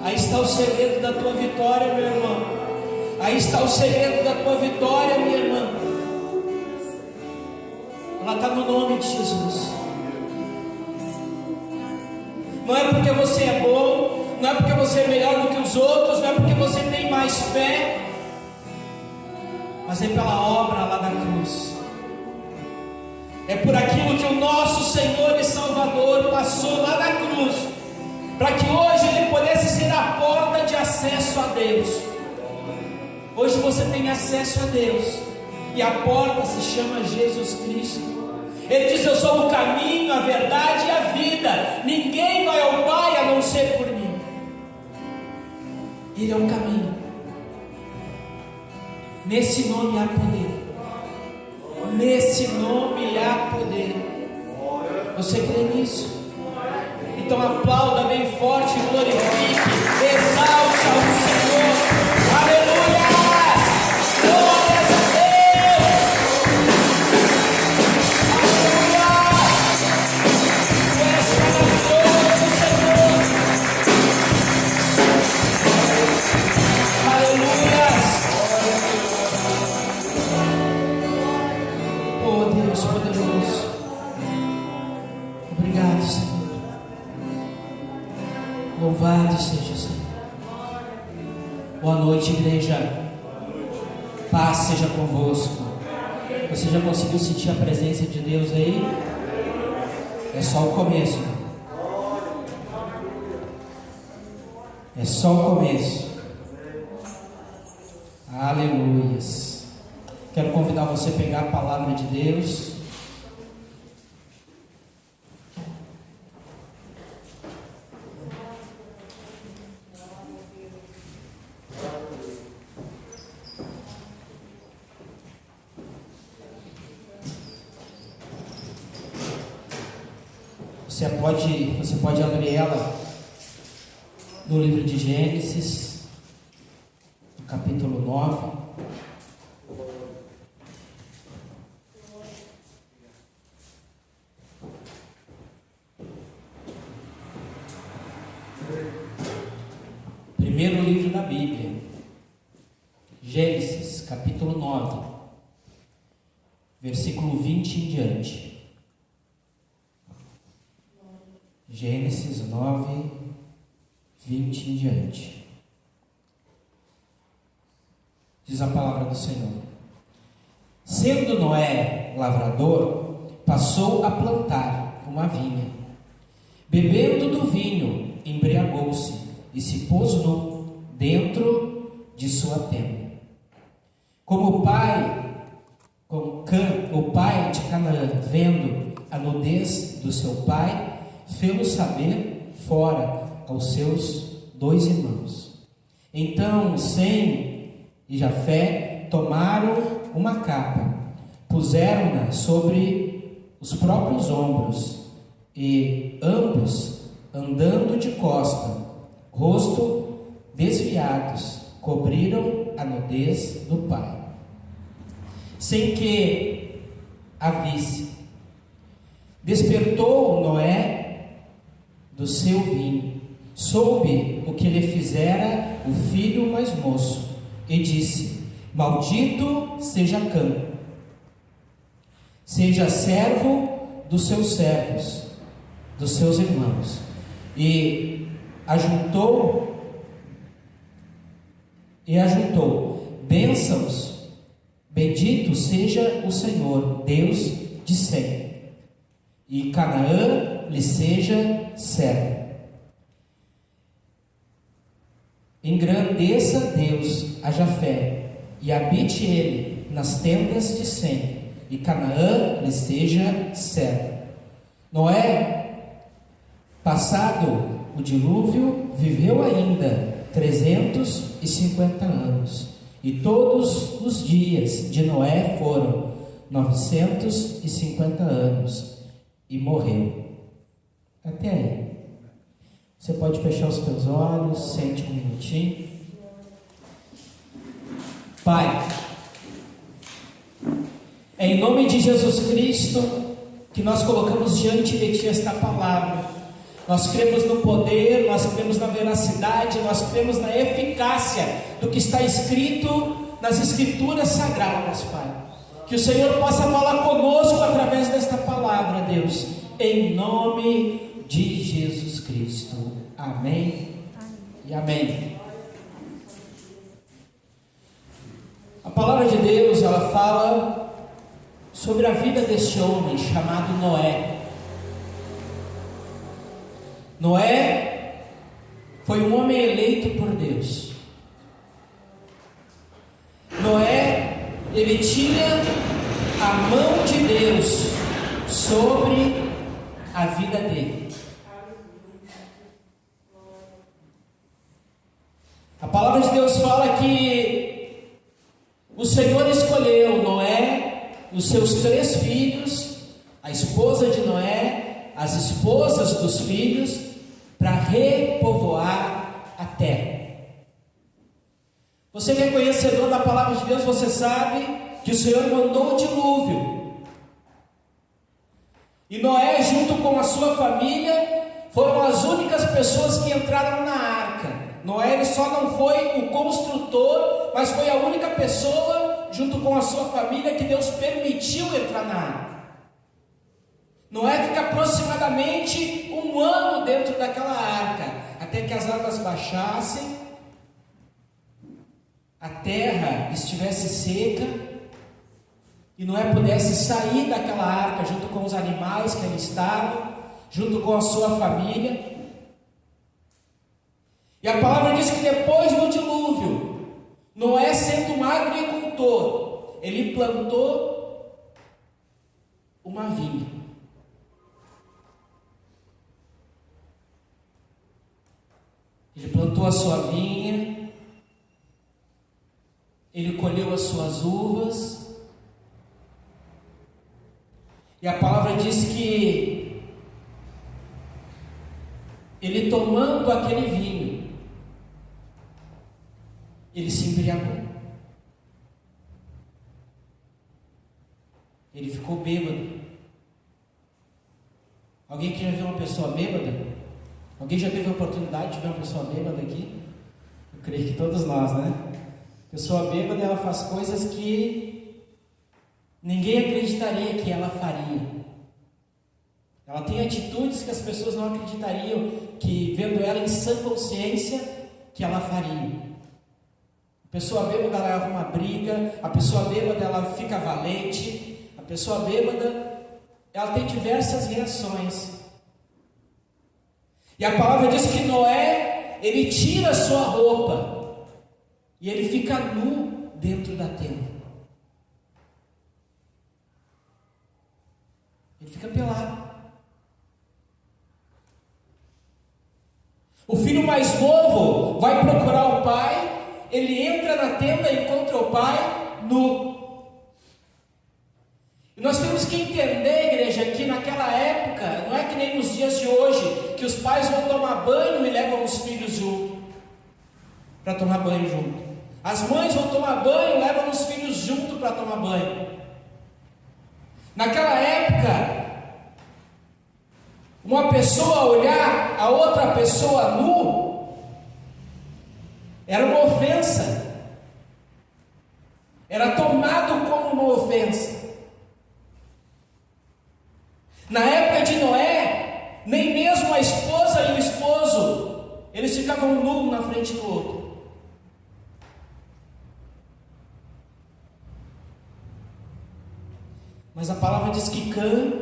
Aí está o segredo da tua vitória, meu irmão. Aí está o segredo da tua vitória, minha irmã. Ela está no nome de Jesus. Não é porque você é bom, não é porque você é melhor do que os outros, não é porque você tem mais fé, mas é pela obra lá da cruz. É por aquilo que o nosso Senhor e Salvador passou lá na cruz, para que hoje Ele pudesse ser a porta de acesso a Deus. Hoje você tem acesso a Deus, e a porta se chama Jesus Cristo. Ele diz: eu sou o caminho, a verdade e a vida. Ninguém vai ao Pai a não ser por mim. Ele é o caminho. Nesse nome há poder. Nesse nome há poder. Você crê nisso? Então aplauda bem forte, glorifique, exalte ao Senhor. Aleluia! Glória a Deus! Aleluia! Tu és maravilhoso, Senhor. Aleluia! Oh Deus poderoso, obrigado, Senhor. Louvado seja o Senhor. Boa noite, igreja. Paz seja convosco. Você já conseguiu sentir a presença de Deus aí? É só o começo. É só o começo. Aleluias. Quero convidar você a pegar a palavra de Deus. Você pode abrir ela no livro de Gênesis, no capítulo 9. Primeiro livro da Bíblia, Gênesis, capítulo 9, versículo 20 em diante. Gênesis 9, 20 em diante. Diz a palavra do Senhor: sendo Noé lavrador, passou a plantar uma vinha. Bebendo do vinho, embriagou-se e se pôs nu dentro de sua tenda. Como Cã, o pai de Canaã, vendo a nudez do seu pai, fê-lo saber fora aos seus 2 irmãos. Então Sem e Jafé tomaram uma capa, puseram-na sobre os próprios ombros, e ambos, andando de costa, rosto desviados, cobriram a nudez do pai, sem que a visse. Despertou Noé do seu vinho, soube o que lhe fizera o filho mais moço, e disse: maldito seja Cã, seja servo dos seus servos, dos seus irmãos. E ajuntou bênçãos, bendito seja o Senhor, Deus de Sem, e Canaã lhe seja servo. Engrandeça Deus a Jafé, e habite ele nas tendas de Sem, e Canaã lhe seja servo. Noé, passado o dilúvio, viveu ainda 350 anos, e todos os dias de Noé foram 950 anos, e morreu. Até aí. Você pode fechar os teus olhos, sente um minutinho. Pai, é em nome de Jesus Cristo que nós colocamos diante de Ti esta palavra. Nós cremos no poder, nós cremos na veracidade, nós cremos na eficácia do que está escrito nas Escrituras Sagradas, Pai. Que o Senhor possa falar conosco através desta palavra, Deus, em nome de Jesus Cristo. Amém e amém. A palavra de Deus, ela fala sobre a vida deste homem chamado Noé. Noé foi um homem eleito por Deus. Noé, ele tinha a mão de Deus sobre a vida dele. A palavra de Deus fala que o Senhor escolheu Noé, os seus 3 filhos, a esposa de Noé, as esposas dos filhos, para repovoar a terra. Você que é conhecedor da palavra de Deus, você sabe que o Senhor mandou o dilúvio. E Noé, junto com a sua família, foram as únicas pessoas que entraram na arca. Noé, ele só não foi o construtor, mas foi a única pessoa, junto com a sua família, que Deus permitiu entrar na arca. Noé fica aproximadamente 1 ano dentro daquela arca, até que as águas baixassem, a terra estivesse seca, e Noé pudesse sair daquela arca, junto com os animais que ali estavam, junto com a sua família. E a palavra diz que depois do dilúvio, Noé, sendo um agricultor, ele plantou uma vinha. Ele plantou a sua vinha, ele colheu as suas uvas, e a palavra diz que ele, tomando aquele vinho, ele se embriagou. Ele ficou bêbado. Alguém que já viu uma pessoa bêbada? Alguém já teve a oportunidade de ver uma pessoa bêbada aqui? Eu creio que todos nós, né? Pessoa bêbada, ela faz coisas que ninguém acreditaria que ela faria. Ela tem atitudes que as pessoas não acreditariam, que vendo ela em sã consciência, que ela faria. A pessoa bêbada, ela arruma briga. A pessoa bêbada, ela fica valente. A pessoa bêbada, ela tem diversas reações. E a palavra diz que Noé, ele tira a sua roupa e ele fica nu dentro da tenda. Ele fica pelado. O filho mais novo vai procurar o pai, ele entra na tenda e encontra o pai nu. E nós temos que entender, igreja, que naquela época, não é que nem nos dias de hoje, que os pais vão tomar banho e levam os filhos junto, para tomar banho junto. As mães vão tomar banho e levam os filhos junto para tomar banho. Naquela época, uma pessoa olhar a outra pessoa nu era uma ofensa, era tomado como uma ofensa. Na época de Noé, nem mesmo a esposa e o esposo, eles ficavam nus na frente do outro. Mas a palavra diz que Cã,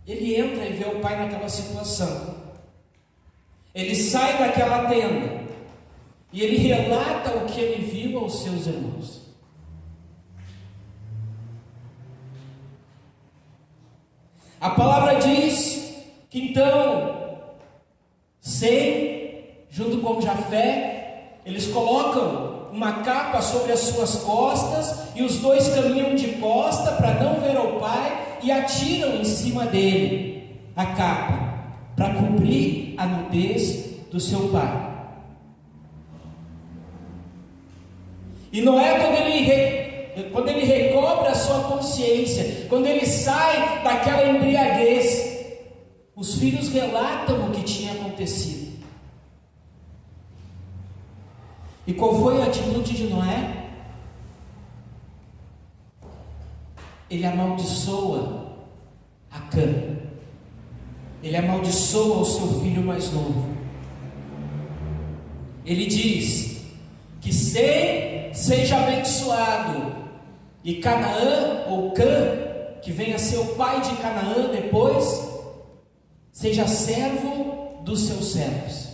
ele entra e vê o pai naquela situação. Ele sai daquela tenda e ele relata o que ele viu aos seus irmãos. A palavra diz que então Sem, junto com Jafé, eles colocam uma capa sobre as suas costas e os dois caminham de costa para não ver o pai e atiram em cima dele a capa para cobrir a nudez do seu pai. E Noé, quando ele recobra a sua consciência, quando ele sai daquela embriaguez, os filhos relatam o que tinha acontecido. E qual foi a atitude de Noé? Ele amaldiçoa a Cã. Ele amaldiçoa o seu filho mais novo. Ele diz que Sem seja abençoado, e Canaã, ou Cã, que venha a ser o pai de Canaã depois, seja servo dos seus servos.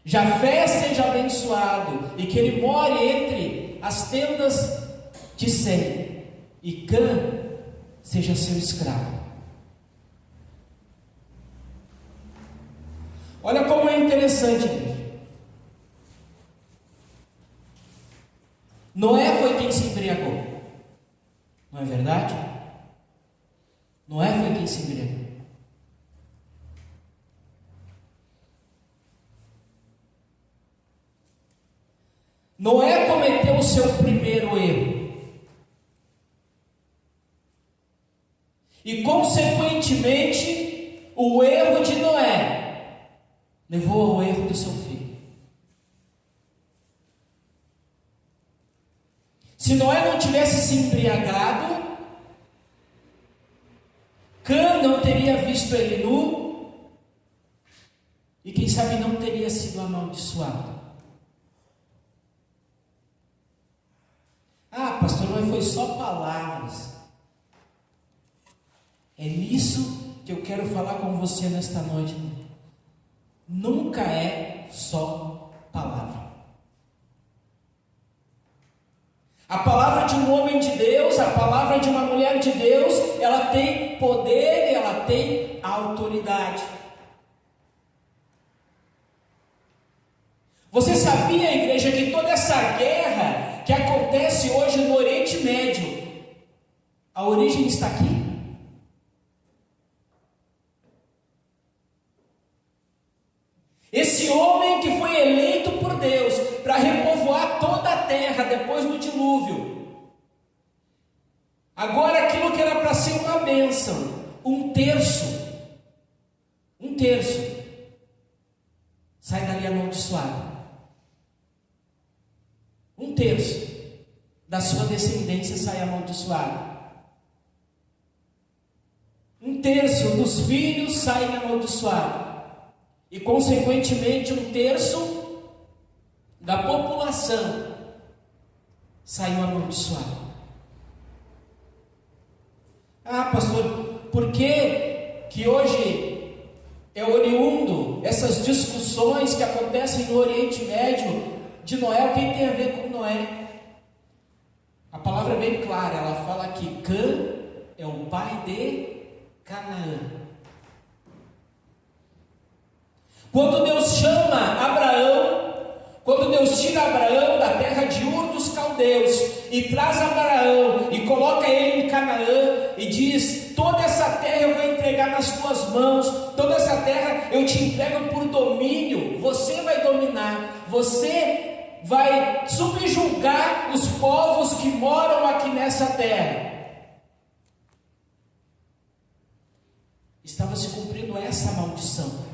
Jafé seja abençoado, e que ele more entre as tendas de Sem, e Cã seja seu escravo. Olha como é interessante, gente. Noé foi quem se embriagou, não é verdade? Noé foi quem se embriagou. Noé cometeu o seu primeiro erro. E consequentemente, o erro de Noé levou ao erro do seu filho. Se Noé não tivesse se embriagado, Cã não teria visto ele nu, e quem sabe não teria sido amaldiçoado. Ah, pastor, mas foi só palavras. É nisso que eu quero falar com você nesta noite. Nunca é só palavra. A palavra de um homem de Deus, a palavra de uma mulher de Deus, ela tem poder e ela tem autoridade. Você sabia, igreja, que toda essa guerra que acontece hoje no Oriente Médio, a origem está aqui? Esse homem que foi eleito por Deus para repovoar toda a terra depois do dilúvio, agora aquilo que era para ser uma bênção, um terço sai dali amaldiçoado. Um terço da sua descendência sai amaldiçoado. Um terço dos filhos saem amaldiçoados. E consequentemente um terço da população saiu amaldiçoado. Ah, pastor, por que hoje é oriundo essas discussões que acontecem no Oriente Médio de Noé? O que tem a ver com Noé? A palavra é bem clara, ela fala que Cã é o pai de Canaã. Quando Deus chama Abraão, quando Deus tira Abraão da terra de Ur dos Caldeus e traz Abraão e coloca ele em Canaã e diz: toda essa terra eu vou entregar nas tuas mãos, toda essa terra eu te entrego por domínio, você vai dominar, você vai subjugar os povos que moram aqui nessa terra. Estava se cumprindo essa maldição.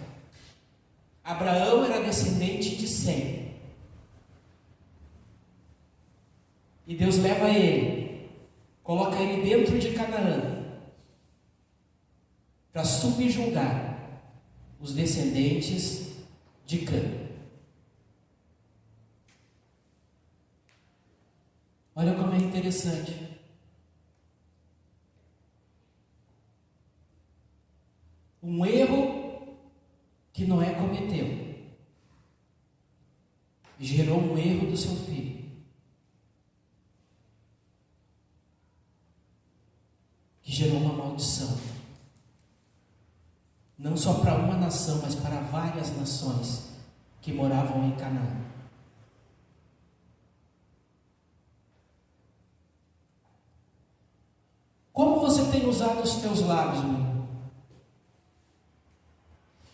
Abraão era descendente de Sem. E Deus leva ele, coloca ele dentro de Canaã, para subjugar os descendentes de Cã. Olha como é interessante. Um erro que Noé cometeu gerou um erro do seu filho, que gerou uma maldição, não só para uma nação, mas para várias nações que moravam em Canaã. Como você tem usado os teus lábios, meu irmão?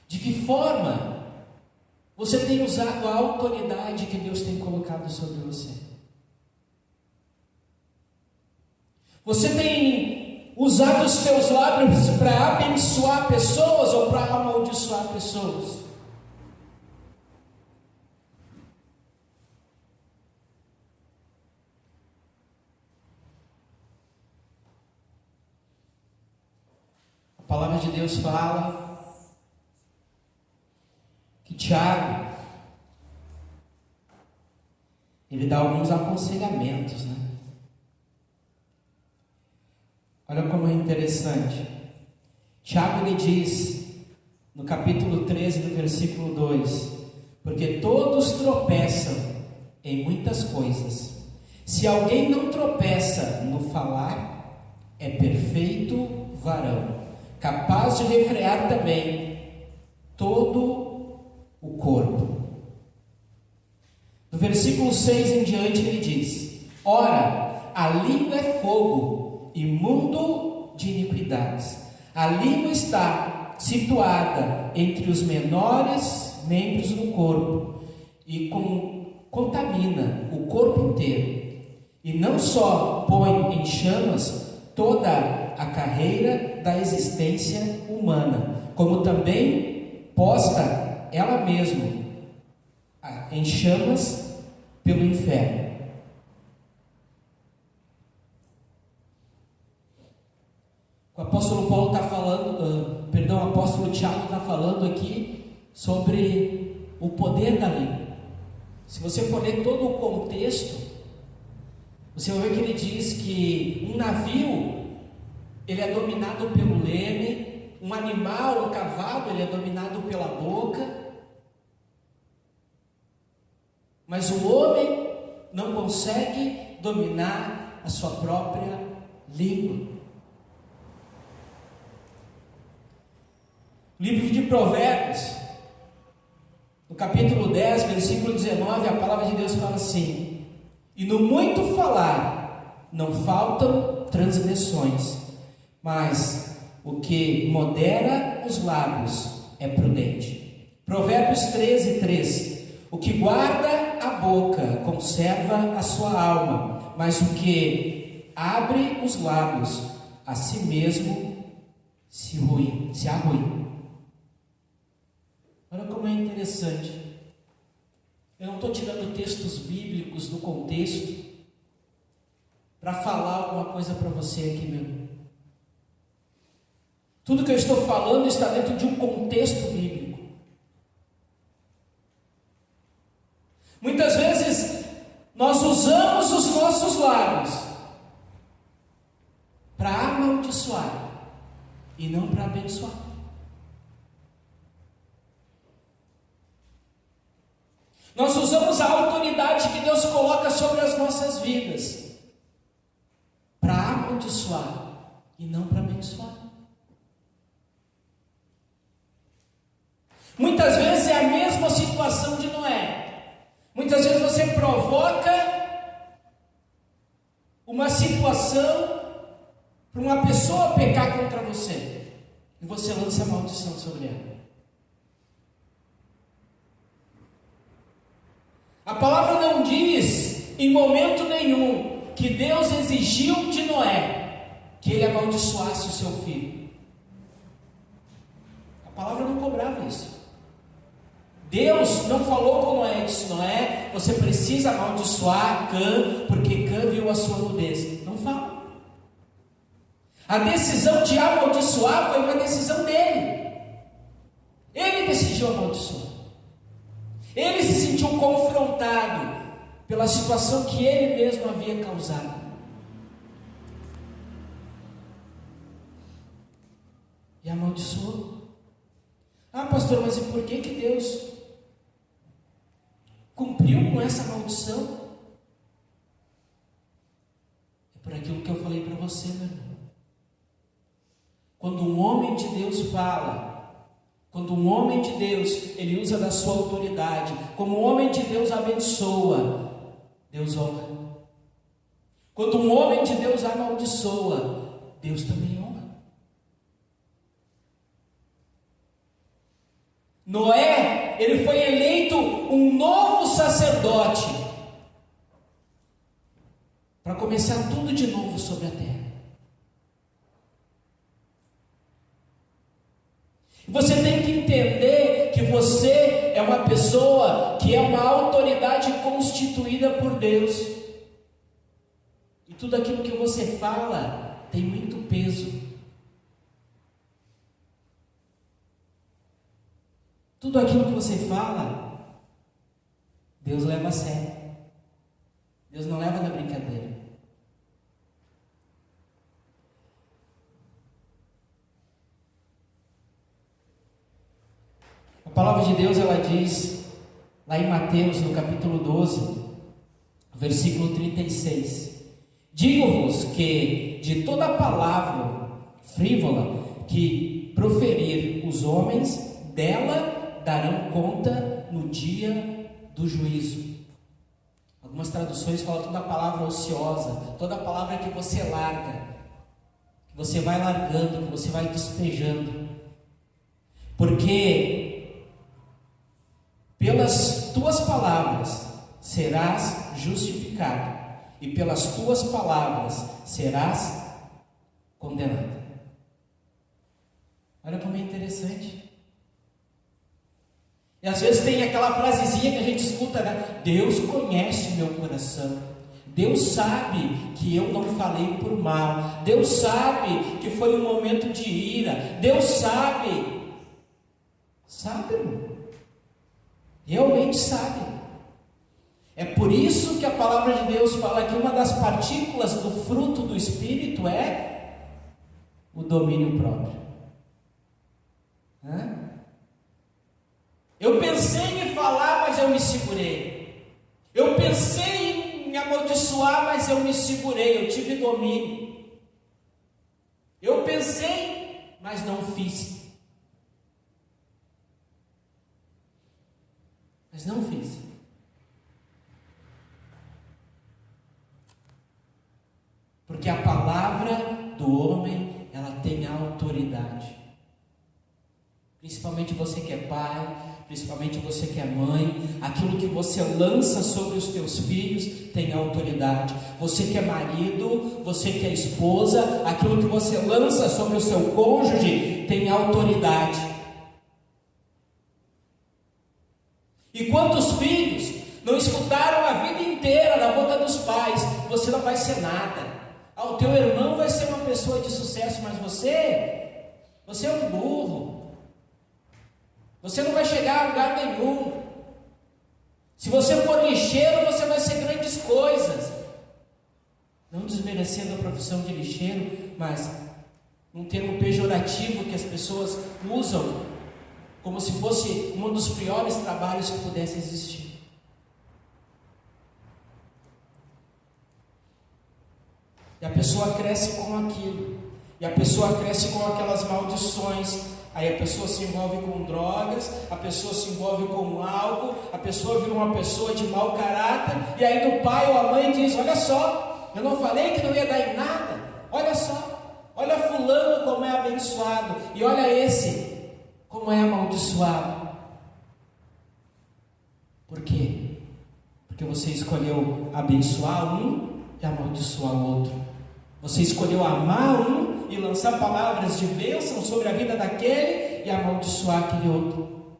De que forma você tem usado a autoridade que Deus tem colocado sobre você? Você tem usar dos teus lábios para abençoar pessoas ou para amaldiçoar pessoas? A palavra de Deus fala que Tiago, ele dá alguns aconselhamentos, né? Olha como é interessante. Tiago, ele diz, no capítulo 13, no versículo 2, porque todos tropeçam em muitas coisas. Se alguém não tropeça no falar, é perfeito varão, capaz de refrear também todo o corpo. No versículo 6 em diante ele diz: ora, a língua é fogo, imundo de iniquidades. A língua está situada entre os menores membros do corpo e contamina o corpo inteiro. E não só põe em chamas toda a carreira da existência humana, como também posta ela mesma em chamas pelo inferno. O apóstolo Paulo está falando, o apóstolo Tiago está falando aqui sobre o poder da língua. Se você for ler todo o contexto, você vai ver que ele diz que um navio, ele é dominado pelo leme, um animal, um cavalo, ele é dominado pela boca, mas o homem não consegue dominar a sua própria língua. Livro de Provérbios, no capítulo 10, versículo 19, a palavra de Deus fala assim: e no muito falar não faltam transgressões, mas o que modera os lábios é prudente. Provérbios 13, 3: o que guarda a boca conserva a sua alma, mas o que abre os lábios a si mesmo se arruína. Olha como é interessante. Eu não estou tirando textos bíblicos do contexto para falar alguma coisa para você aqui mesmo. Tudo que eu estou falando está dentro de um contexto bíblico. Muitas vezes nós usamos os nossos lábios para amaldiçoar e não para abençoar. Nós usamos a autoridade que Deus coloca sobre as nossas vidas para amaldiçoar e não para abençoar. Muitas vezes é a mesma situação de Noé. Muitas vezes você provoca uma situação para uma pessoa pecar contra você e você lança a maldição sobre ela. A palavra não diz em momento nenhum que Deus exigiu de Noé que ele amaldiçoasse o seu filho. A palavra não cobrava isso. Deus não falou com Noé e disse: Noé, você precisa amaldiçoar Cã, porque Cã viu a sua nudez. Não fala. A decisão de amaldiçoar foi uma decisão dele. Ele decidiu amaldiçoar. Ele se sentiu confrontado pela situação que ele mesmo havia causado. E amaldiçoou. Ah, pastor, mas e por que Deus cumpriu com essa maldição? É por aquilo que eu falei para você, meu irmão. Quando um homem de Deus fala, quando um homem de Deus, ele usa da sua autoridade, como um homem de Deus abençoa, Deus honra. Quando um homem de Deus amaldiçoa, Deus também honra. Noé, ele foi eleito um novo sacerdote para começar tudo de novo sobre a terra. entender que você é uma pessoa que é uma autoridade constituída por Deus. E tudo aquilo que você fala tem muito peso. Tudo aquilo que você fala, Deus leva a sério. Deus não leva na brincadeira. A palavra de Deus, ela diz, lá em Mateus, no capítulo 12, versículo 36, digo-vos que de toda palavra frívola que proferir os homens, dela darão conta no dia do juízo. Algumas traduções falam toda palavra ociosa, toda palavra que você larga, que você vai largando, que você vai despejando, porque pelas tuas palavras serás justificado, e pelas tuas palavras serás condenado. Olha como é interessante. E às vezes tem aquela frasezinha que a gente escuta, né? Deus conhece meu coração. Deus sabe que eu não falei por mal. Deus sabe que foi um momento de ira. Deus sabe. Sabe, irmão? Realmente sabe. É por isso que a palavra de Deus fala que uma das partículas do fruto do Espírito é o domínio próprio. Eu pensei em falar, mas eu me segurei. Eu pensei em amaldiçoar, mas eu me segurei, eu tive domínio. Eu pensei, mas não fiz. Mas não fiz. Porque a palavra do homem, ela tem autoridade. Principalmente você que é pai, principalmente você que é mãe, aquilo que você lança sobre os teus filhos tem autoridade. Você que é marido, você que é esposa, aquilo que você lança sobre o seu cônjuge tem autoridade. E quantos filhos não escutaram a vida inteira da boca dos pais: você não vai ser nada, o teu irmão vai ser uma pessoa de sucesso, mas você é um burro. Você não vai chegar a lugar nenhum. Se você for lixeiro, você vai ser grandes coisas. Não desmerecendo a profissão de lixeiro, mas um termo pejorativo que as pessoas usam como se fosse um dos piores trabalhos que pudesse existir. E a pessoa cresce com aquilo. E a pessoa cresce com aquelas maldições. Aí a pessoa se envolve com drogas, a pessoa se envolve com álcool, a pessoa vira uma pessoa de mau caráter, e aí o pai ou a mãe diz: olha só, eu não falei que não ia dar em nada, olha só, olha fulano como é abençoado, e olha esse como é amaldiçoado. Por quê? Porque você escolheu abençoar um e amaldiçoar o outro. Você escolheu amar um e lançar palavras de bênção sobre a vida daquele e amaldiçoar aquele outro.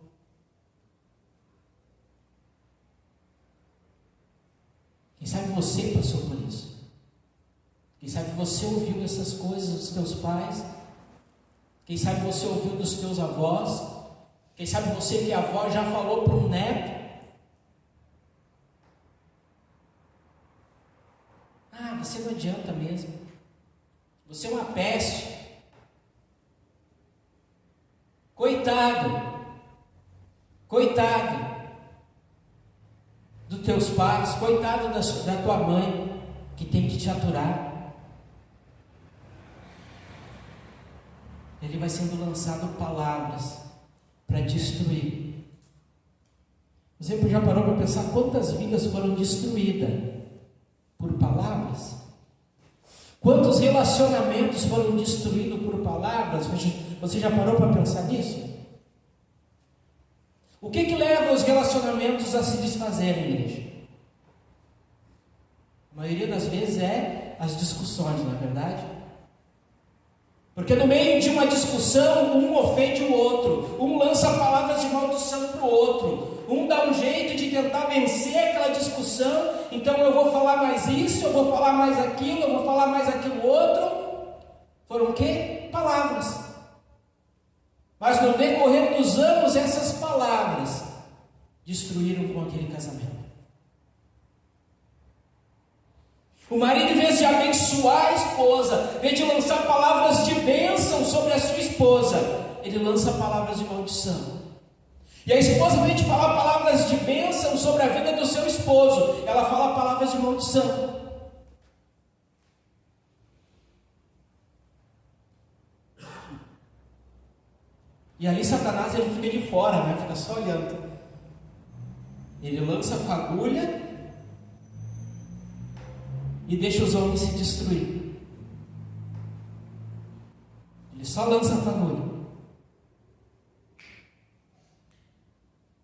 Quem sabe você passou por isso? Quem sabe você ouviu essas coisas dos teus pais? Quem sabe você ouviu dos teus avós? Quem sabe você que é avó já falou para um neto: você não adianta mesmo. Você é uma peste. Coitado dos teus pais, coitado da tua mãe, que tem que te aturar. Ele vai sendo lançado palavras para destruir. Você já parou para pensar quantas vidas foram destruídas por palavras? Quantos relacionamentos foram destruídos por palavras? Você já parou para pensar nisso? O que leva os relacionamentos a se desfazerem, igreja? A maioria das vezes é as discussões, não é verdade? Porque no meio de uma discussão, um ofende o outro, um lança palavras de maldição para o outro, um dá um jeito de tentar vencer aquela discussão, então eu vou falar mais isso, eu vou falar mais aquilo, eu vou falar mais aquilo outro. Foram o quê? Palavras. Mas no decorrer dos anos, essas palavras destruíram com aquele casamento. O marido, em vez de abençoar a esposa, em vez de lançar palavras de bênção sobre a sua esposa, ele lança palavras de maldição. E a esposa, em vez de falar palavras de bênção sobre a vida do seu esposo, ela fala palavras de maldição. E ali Satanás, ele fica de fora, né? Fica só olhando. Ele lança fagulha e deixa os homens se destruir. Ele só lança fagulha.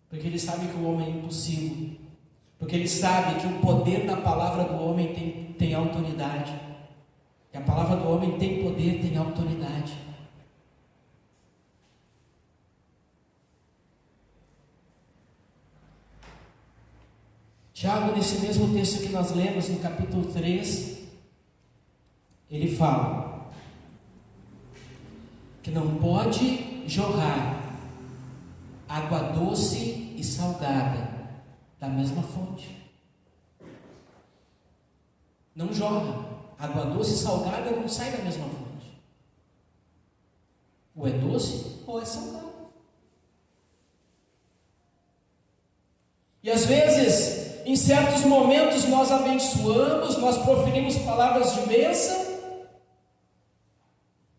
Porque ele sabe que o homem é impossível. Porque ele sabe que o poder da palavra do homem tem autoridade. Que a palavra do homem tem poder, tem autoridade. Tiago, nesse mesmo texto que nós lemos, no capítulo 3, ele fala que não pode jorrar água doce e salgada da mesma fonte. Não jorra. Água doce e salgada não sai da mesma fonte. Ou é doce ou é salgado. E às vezes, em certos momentos nós abençoamos, nós proferimos palavras de bênção,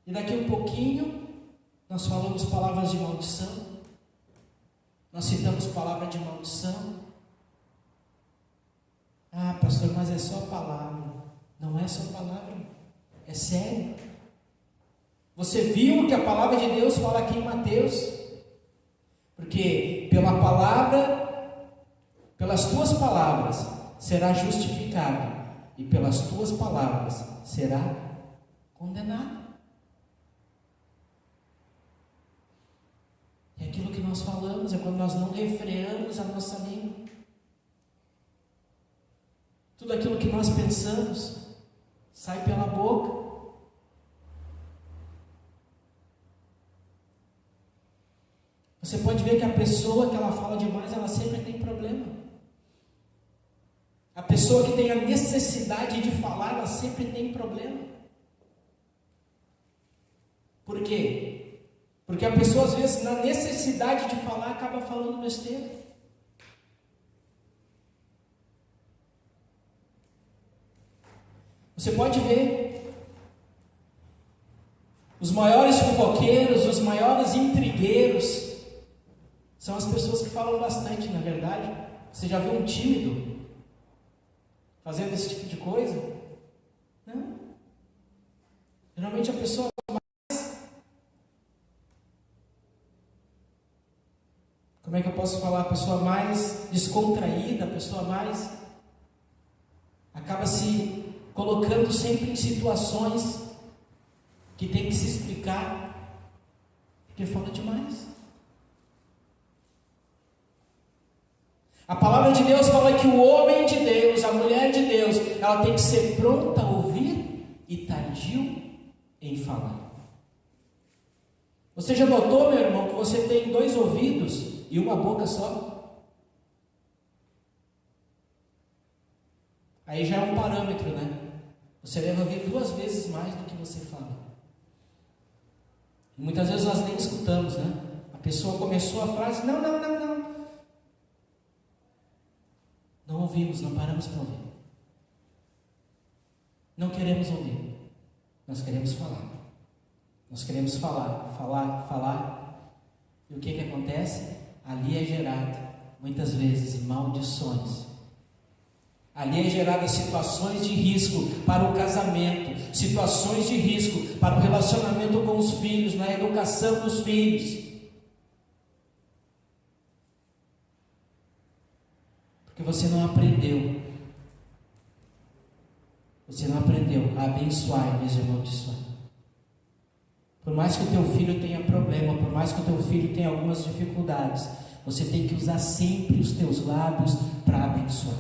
e daqui um pouquinho nós falamos palavras de maldição, nós citamos palavra de maldição. Ah, pastor, mas é só palavra. Não é só palavra, é sério. Você viu que a palavra de Deus fala aqui em Mateus? Porque pela palavra, pelas tuas palavras será justificado, e pelas tuas palavras será condenado. É aquilo que nós falamos, é quando nós não refreamos a nossa língua. Tudo aquilo que nós pensamos sai pela boca. Você pode ver que a pessoa que ela fala demais, ela sempre tem problema. A pessoa que tem a necessidade de falar, ela sempre tem problema. Por quê? Porque a pessoa, às vezes, na necessidade de falar, acaba falando besteira. Você pode ver os maiores fofoqueiros, os maiores intrigueiros, são as pessoas que falam bastante, na verdade. Você já viu um tímido fazendo esse tipo de coisa? Não. Geralmente a pessoa mais... Como é que eu posso falar? A pessoa mais descontraída, a pessoa mais... acaba se colocando sempre em situações que tem que se explicar, porque fala demais. A palavra de Deus fala que o homem de Deus, a mulher de Deus, ela tem que ser pronta a ouvir e tardio em falar. Você já notou, meu irmão, que você tem 2 ouvidos e uma boca só? Aí já é um parâmetro, né? Você deve ouvir 2 vezes mais do que você fala. E muitas vezes nós nem escutamos, né? A pessoa começou a frase, não. Não ouvimos, não paramos para ouvir. Não queremos ouvir. Nós queremos falar. Nós queremos falar. E o que acontece? Ali é gerado, muitas vezes, maldições. Ali é gerada situações de risco para o casamento, situações de risco para o relacionamento com os filhos, na educação dos filhos. Porque você não aprendeu. Você não aprendeu a abençoar em vez de amaldiçoar. Por mais que o teu filho tenha problema, por mais que o teu filho tenha algumas dificuldades, você tem que usar sempre os teus lábios para abençoar.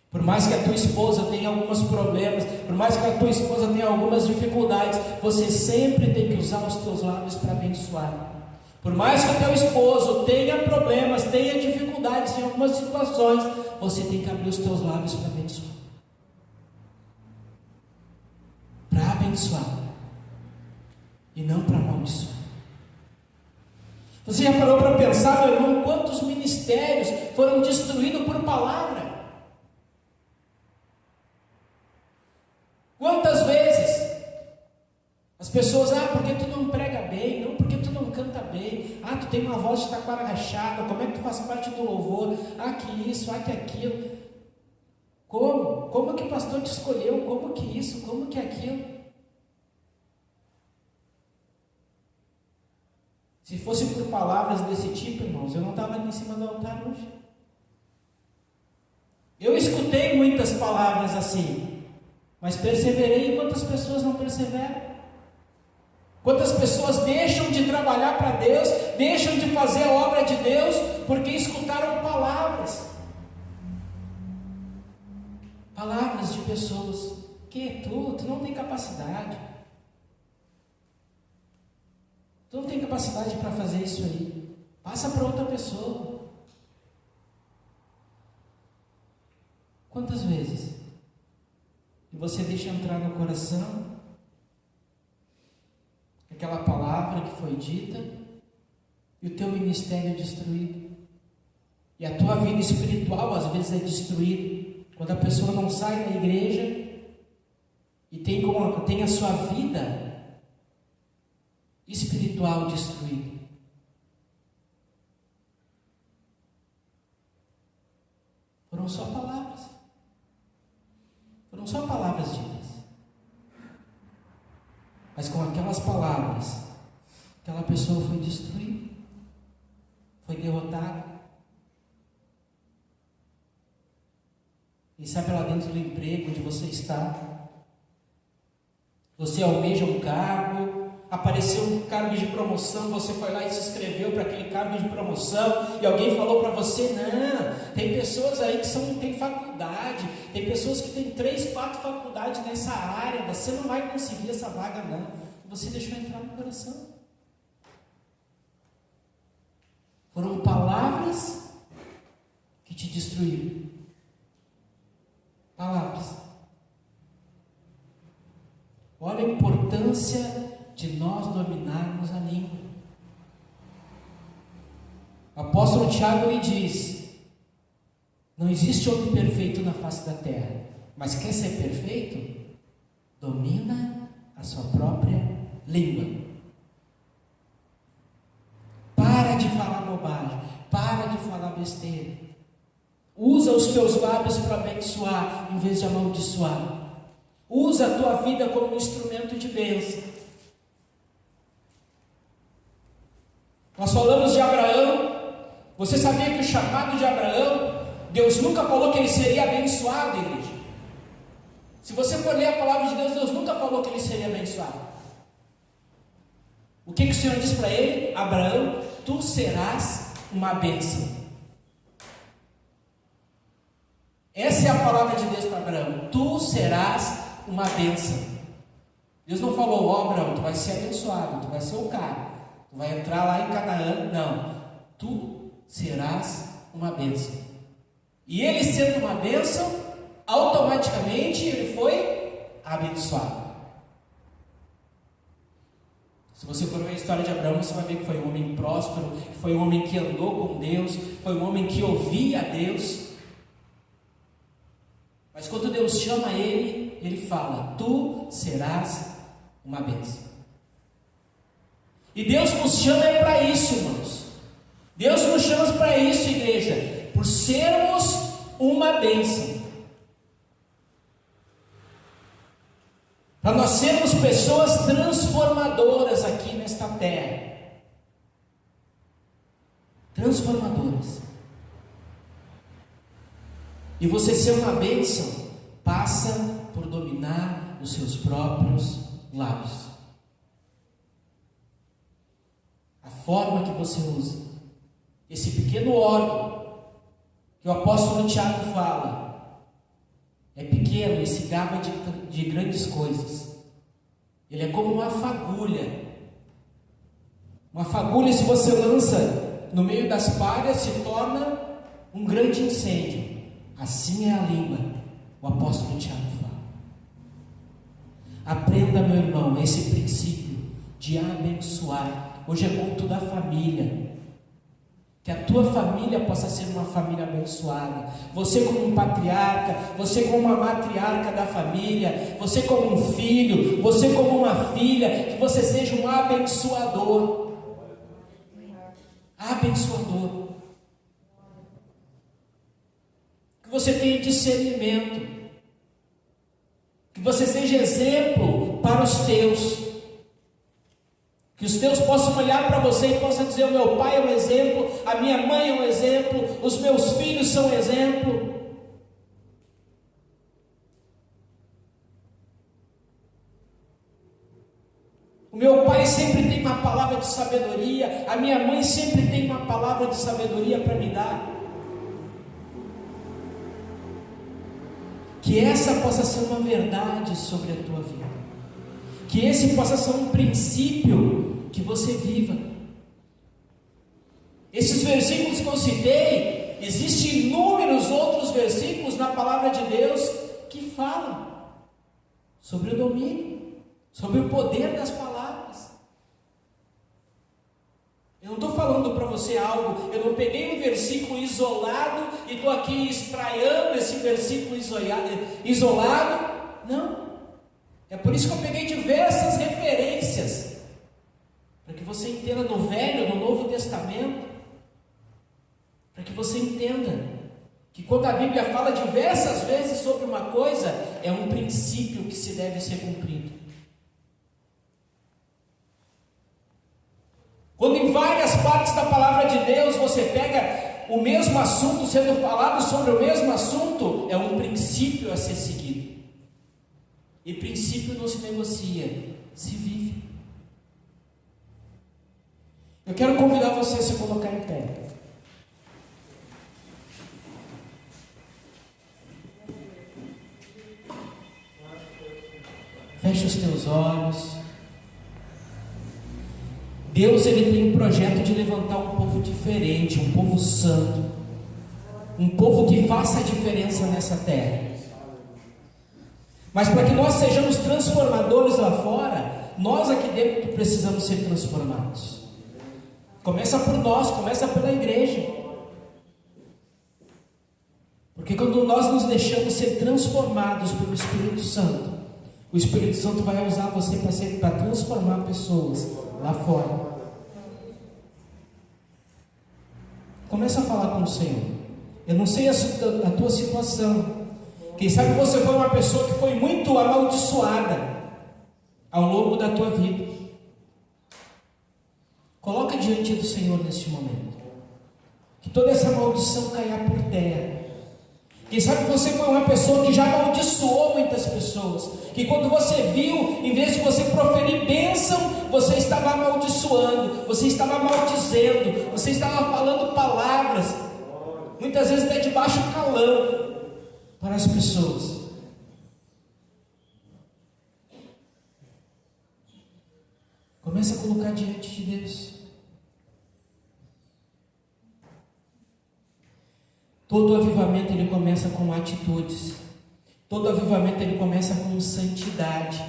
Por mais que a tua esposa tenha alguns problemas, por mais que a tua esposa tenha algumas dificuldades, você sempre tem que usar os teus lábios para abençoar. Por mais que o teu esposo tenha problemas, tenha dificuldades em algumas situações, você tem que abrir os teus lábios para abençoar. Para abençoar. E não para amaldiçoar. Você já parou para pensar, meu irmão, quantos ministérios foram destruídos por palavra? Quantas vezes as pessoas, porque tu não prega bem, não, porque tu não canta bem, tu tem uma voz de taquara rachada, como é que tu faz parte do louvor, que isso, que aquilo, como que o pastor te escolheu, como que isso, como que aquilo. Se fosse por palavras desse tipo, irmãos, eu não estava em cima do altar hoje. Eu escutei muitas palavras assim, mas perseverei, e quantas pessoas não perseveram? Quantas pessoas deixam de trabalhar para Deus, deixam de fazer a obra de Deus, porque escutaram palavras. Palavras de pessoas que tu não tem capacidade. Tu não tem capacidade para fazer isso aí. Passa para outra pessoa. Quantas vezes? E você deixa entrar no coração aquela palavra que foi dita, e o teu ministério é destruído. E a tua vida espiritual às vezes é destruída. Quando a pessoa não sai da igreja e tem a sua vida espiritual destruída. Foram só palavras. Foram só palavras ditas. Mas com aquelas palavras, aquela pessoa foi destruída, foi derrotada. E sabe lá dentro do emprego onde você está, você almeja um cargo, apareceu um cargo de promoção, você foi lá e se inscreveu para aquele cargo de promoção, e alguém falou para você, não, tem pessoas aí que têm faculdade, tem pessoas que têm 3, 4 faculdades nessa área, você não vai conseguir essa vaga não, você deixou entrar no coração. Foram palavras que te destruíram. Palavras. Olha a importância de nós dominarmos a língua. O apóstolo Tiago lhe diz: não existe homem perfeito na face da terra, mas quer ser perfeito? Domina a sua própria língua. Para de falar bobagem, para de falar besteira. Usa os teus lábios para abençoar em vez de amaldiçoar. Usa a tua vida como um instrumento de bênção. Nós falamos de Abraão. Você sabia que o chamado de Abraão, Deus nunca falou que ele seria abençoado, igreja? Se você for ler a palavra de Deus, Deus nunca falou que ele seria abençoado. O que o Senhor diz para ele? Abraão, tu serás uma bênção. Essa é a palavra de Deus para Abraão. Tu serás uma bênção. Deus não falou, Abraão, tu vai ser abençoado, tu vai ser o cara, tu vai entrar lá em Canaã. Não, tu serás uma bênção. E ele sendo uma bênção, automaticamente ele foi abençoado. Se você for ver a história de Abraão, você vai ver que foi um homem próspero, que foi um homem que andou com Deus, foi um homem que ouvia a Deus. Mas quando Deus chama ele, ele fala, tu serás uma bênção. E Deus nos chama para isso, irmãos. Deus nos chama para isso, igreja, por sermos uma bênção. Para nós sermos pessoas transformadoras aqui nesta terra. Transformadoras. E você ser uma bênção passa por dominar os seus próprios lábios. forma que você usa. Esse pequeno órgão que o apóstolo Tiago fala, é pequeno e se gaba de grandes coisas. Ele é como uma fagulha. Uma fagulha, se você lança no meio das palhas, se torna um grande incêndio. Assim é a língua, o apóstolo Tiago fala. Aprenda, meu irmão, esse princípio de abençoar. Hoje é culto da família. Que a tua família possa ser uma família abençoada. Você como um patriarca, você como uma matriarca da família, você como um filho, você como uma filha, que você seja um abençoador. Abençoador. Que você tenha discernimento. Que você seja exemplo para os teus. Que os teus possam olhar para você e possam dizer: o meu pai é um exemplo, a minha mãe é um exemplo, os meus filhos são um exemplo. O meu pai sempre tem uma palavra de sabedoria, a minha mãe sempre tem uma palavra de sabedoria para me dar. Que essa possa ser uma verdade sobre a tua vida. Que esse possa ser um princípio que você viva. Esses versículos que eu citei, existem inúmeros outros versículos na palavra de Deus que falam sobre o domínio, sobre o poder das palavras. Eu não estou falando para você algo, eu não peguei um versículo isolado e estou aqui espraiando esse versículo isolado. Não. É por isso que eu peguei diversas referências, para que você entenda no Velho, no Novo Testamento, para que você entenda que quando a Bíblia fala diversas vezes sobre uma coisa, é um princípio que se deve ser cumprido. Quando em várias partes da palavra de Deus você pega o mesmo assunto sendo falado sobre o mesmo assunto, é um princípio a ser seguido. E princípio não se negocia, se vive. Eu quero convidar você a se colocar em pé. Feche os teus olhos. Deus, Ele tem um projeto de levantar um povo diferente, um povo santo, um povo que faça a diferença nessa terra. Mas para que nós sejamos transformadores lá fora, nós aqui dentro precisamos ser transformados. Começa por nós, começa pela igreja. Porque quando nós nos deixamos ser transformados pelo Espírito Santo, o Espírito Santo vai usar você para transformar pessoas lá fora. Começa a falar com o Senhor. Eu não sei a tua situação. Quem sabe você foi uma pessoa que foi muito amaldiçoada ao longo da tua vida. Coloca diante do Senhor neste momento. Que toda essa maldição caia por terra. Quem sabe você foi uma pessoa que já amaldiçoou muitas pessoas. Que quando você viu, em vez de você proferir bênção, você estava amaldiçoando, você estava maldizendo, você estava falando palavras, muitas vezes até de baixo calão, para as pessoas. Começa a colocar diante de Deus. Todo avivamento ele começa com atitudes. Todo avivamento ele começa com santidade.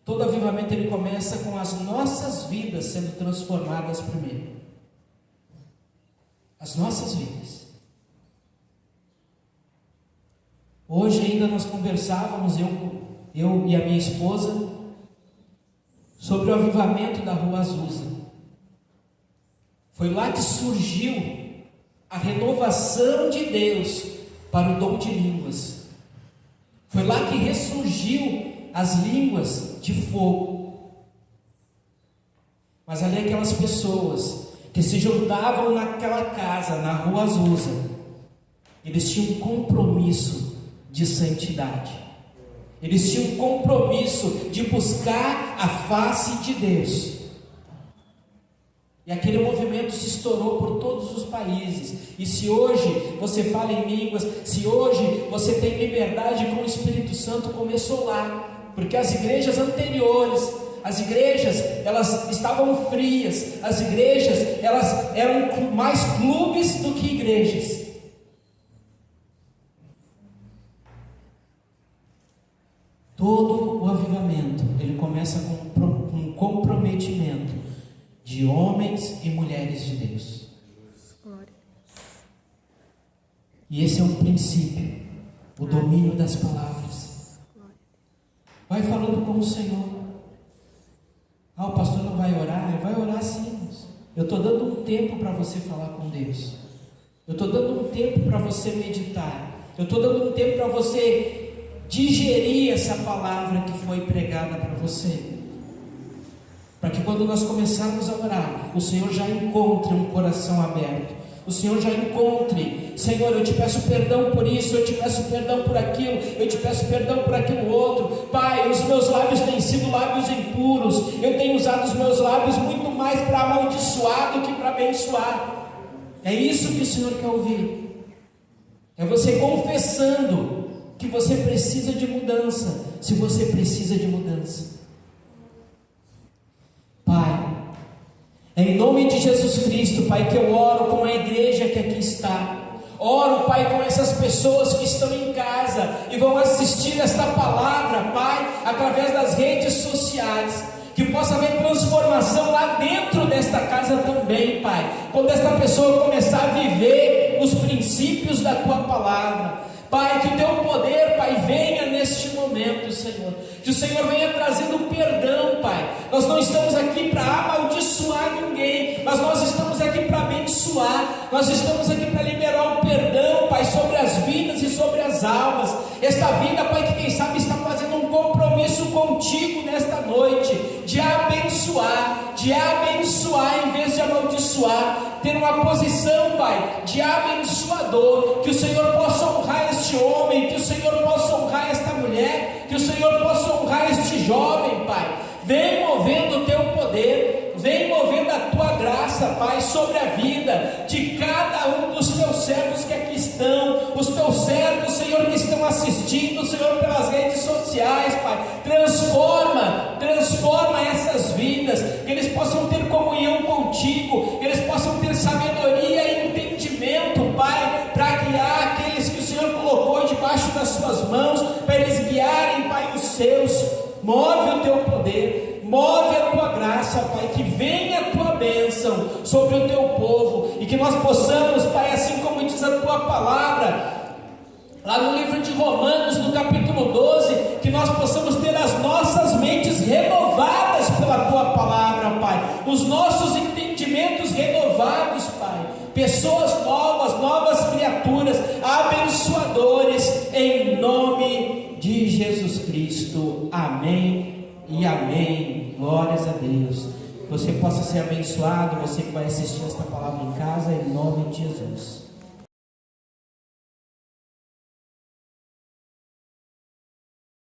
Todo avivamento ele começa com as nossas vidas sendo transformadas primeiro. As nossas vidas. Hoje ainda nós conversávamos, eu e a minha esposa, sobre o avivamento da Rua Azusa. Foi lá que surgiu a renovação de Deus para o dom de línguas. Foi lá que ressurgiu as línguas de fogo. Mas ali aquelas pessoas que se juntavam naquela casa, na Rua Azusa, eles tinham um compromisso de santidade. Eles tinham um compromisso de buscar a face de Deus. E aquele movimento se estourou por todos os países. E se hoje você fala em línguas, se hoje você tem liberdade com o Espírito Santo, começou lá. Porque as igrejas anteriores, as igrejas, elas estavam frias. As igrejas, elas eram mais clubes do que igrejas. Todo o avivamento, ele começa com um comprometimento de homens e mulheres de Deus. E esse é um princípio, o domínio das palavras. Vai falando com o Senhor. Ah, o pastor não vai orar? Vai orar sim, irmãos. Eu estou dando um tempo para você falar com Deus. Eu estou dando um tempo para você meditar. Eu estou dando um tempo para você digerir essa palavra que foi pregada para você, para que quando nós começarmos a orar, o Senhor já encontre um coração aberto, o Senhor já encontre: Senhor, eu te peço perdão por isso, eu te peço perdão por aquilo, eu te peço perdão por aquilo outro. Pai, os meus lábios têm sido lábios impuros, eu tenho usado os meus lábios muito mais para amaldiçoar do que para abençoar. É isso que o Senhor quer ouvir, é você confessando que você precisa de mudança, se você precisa de mudança. Pai, é em nome de Jesus Cristo, Pai, que eu oro com a igreja que aqui está. Oro, Pai, com essas pessoas que estão em casa e vão assistir esta palavra, Pai, através das redes sociais. Que possa haver transformação lá dentro desta casa também, Pai. Quando esta pessoa começar a viver os princípios da Tua palavra. Pai, que o Teu poder, Pai, venha neste momento, Senhor. Que o Senhor venha trazendo perdão, Pai. Nós não estamos aqui para amaldiçoar ninguém, mas nós estamos aqui para abençoar. Nós estamos aqui para liberar o perdão, Pai, sobre as vidas e sobre as almas. Esta vida, Pai, que quem sabe está fazendo um compromisso contigo nesta noite, de abençoar em vez de amaldiçoar. Ter uma posição, Pai, de abençoador. Que o Senhor possa honrar este homem, que o Senhor possa honrar esta mulher, que o Senhor possa honrar este jovem, Pai. Vem movendo o Teu poder, vem movendo a Tua graça, Pai, sobre a vida de cada um dos Teus servos que aqui estão, os Teus servos, Senhor, que estão assistindo, Senhor, pelas redes sociais, Pai. Transforma essas vidas, que eles possam ter comunhão contigo, que eles possam ter sabedoria e entendimento, Pai, para guiar aqueles que o Senhor colocou debaixo das Suas mãos, para eles guiarem, Pai, os seus. Move o Teu poder, move a Tua graça, Pai, que venha a Tua bênção sobre o Teu povo, e que nós possamos, Pai, assim como diz a Tua palavra, lá no livro de Romanos, no capítulo 12, que nós possamos ter as nossas mentes renovadas pela Tua palavra, Pai, os nossos entendimentos renovados, Pai, pessoas novas criaturas, abençoadores, em nome de Jesus Cristo. Amém e amém. Glórias a Deus. Você possa ser abençoado, você que vai assistir esta palavra em casa, em nome de Jesus.